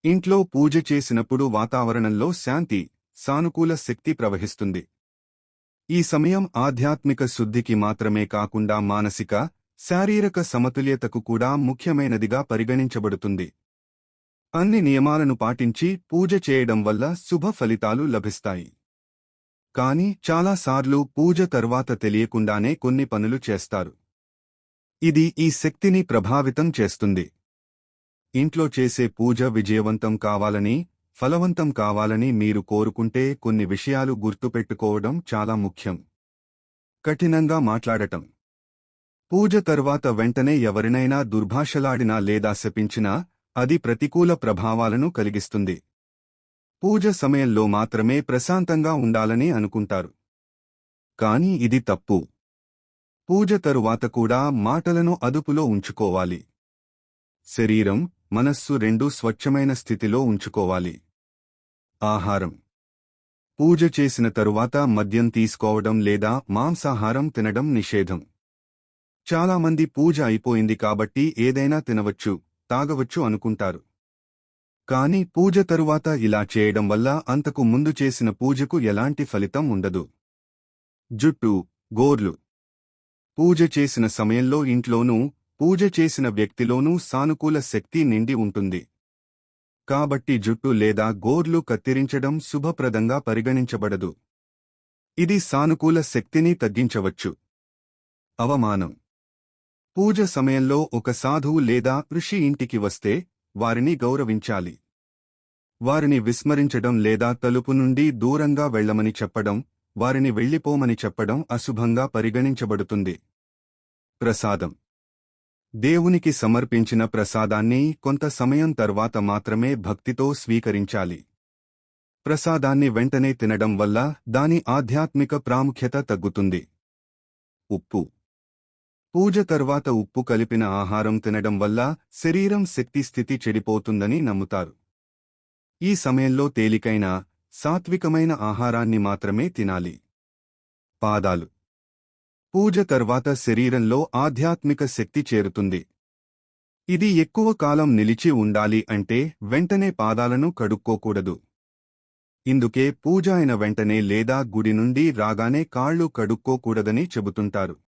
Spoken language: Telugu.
ఇంట్లో పూజ చేసినప్పుడు వాతావరణంలో శాంతి, సానుకూల శక్తి ప్రవహిస్తుంది. ఈ సమయం ఆధ్యాత్మిక శుద్ధికి మాత్రమే కాకుండా మానసిక, శారీరక సమతుల్యతకు కూడా ముఖ్యమైనదిగా పరిగణించబడుతుంది. అన్ని నియమాలను పాటించి పూజ చేయడం వల్ల శుభ ఫలితాలు లభిస్తాయి. కానీ చాలాసార్లు పూజ తర్వాత తెలియకుండానే కొన్ని పనులు చేస్తారు. ఇది ఈ శక్తిని ప్రభావితం చేస్తుంది. ఇంట్లో చేసే పూజ విజయవంతం కావాలని, ఫలవంతం కావాలని మీరు కోరుకుంటే కొన్ని విషయాలు గుర్తుపెట్టుకోవడం చాలా ముఖ్యం. కఠినంగా మాట్లాడటం. పూజ తరువాత వెంటనే ఎవరినైనా దుర్భాషలాడినా లేదా శపించినా అది ప్రతికూల ప్రభావాలను కలిగిస్తుంది. పూజ సమయంలో మాత్రమే ప్రశాంతంగా ఉండాలని అనుకుంటారు. కానీ ఇది తప్పు. పూజ తరువాత కూడా మాటలను అదుపులో ఉంచుకోవాలి. శరీరం, మనస్సు రెండూ స్వచ్ఛమైన స్థితిలో ఉంచుకోవాలి. ఆహారం. పూజ చేసిన తరువాత మద్యం తీసుకోవడం లేదా మాంసాహారం తినడం నిషేధం. చాలామంది పూజ అయిపోయింది కాబట్టి ఏదైనా తినవచ్చు, తాగవచ్చు అనుకుంటారు. కానీ పూజ తరువాత ఇలా చేయడం వల్ల అంతకు ముందు చేసిన పూజకు ఎలాంటి ఫలితం ఉండదు. జుట్టు, గోర్లు. పూజ చేసిన సమయంలో ఇంట్లోనూ, పూజ చేసిన వ్యక్తిలోనూ సానుకూల శక్తి నిండి ఉంటుంది. కాబట్టి జుట్టు లేదా గోర్లు కత్తిరించడం శుభప్రదంగా పరిగణించబడదు. ఇది సానుకూల శక్తిని తగ్గించవచ్చు. అవమానం. పూజ సమయంలో ఒక సాధువు లేదా ఋషి ఇంటికి వస్తే వారిని గౌరవించాలి. వారిని విస్మరించడం లేదా తలుపు నుండి దూరంగా వెళ్లమని చెప్పడం, వారిని వెళ్ళిపోమని చెప్పడం అశుభంగా పరిగణించబడుతుంది. ప్రసాదం. దేవునికి సమర్పించిన ప్రసాదాన్ని కొంత సమయం తర్వాత మాత్రమే భక్తితో స్వీకరించాలి. ప్రసాదాన్ని వెంటనే తినడం వల్ల దాని ఆధ్యాత్మిక ప్రాముఖ్యత తగ్గుతుంది. ఉప్పు. పూజ తర్వాత ఉప్పు కలిపిన ఆహారం తినడం వల్ల శరీరం శక్తి స్థితి చెడిపోతుందని నమ్ముతారు. ఈ సమయంలో తేలికైన, సాత్వికమైన ఆహారాన్ని మాత్రమే తినాలి. పాదాలు. పూజ తర్వాత శరీరంలో ఆధ్యాత్మిక శక్తి చేరుతుంది. ఇది ఎక్కువ కాలం నిలిచి ఉండాలి అంటే వెంటనే పాదాలను కడుక్కోకూడదు. ఇందుకే పూజ అయిన వెంటనే లేదా గుడి నుండి రాగానే కాళ్ళు కడుక్కోకూడదని చెబుతుంటారు.